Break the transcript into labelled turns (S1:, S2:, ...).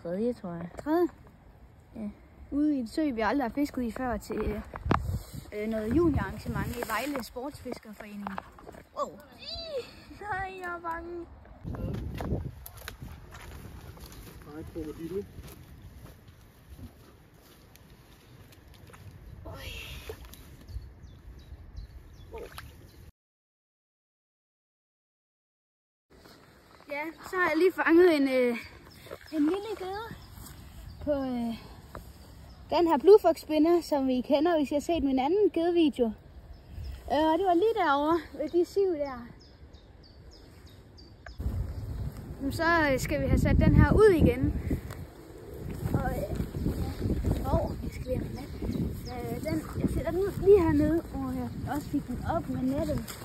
S1: Tredje, tror jeg.
S2: Tredje?
S1: Ja.
S2: Ude i et sø, vi aldrig har fisket i før, til noget juniorarrangement i Vejle Sportsfiskerforening. Wow.
S1: Nej, jeg er bange.
S3: Nej, krokodille.
S2: Ja, så har jeg lige fanget en lille gede på den her Bluefox spinner, som vi kender, hvis jeg har set min anden gedevideo. Og det var lige derovre ved de siv der. Så skal vi have sat den her ud igen. Og jeg skal lige have med. Jeg sætter den ud lige hernede, og jeg også fik den op med nettet.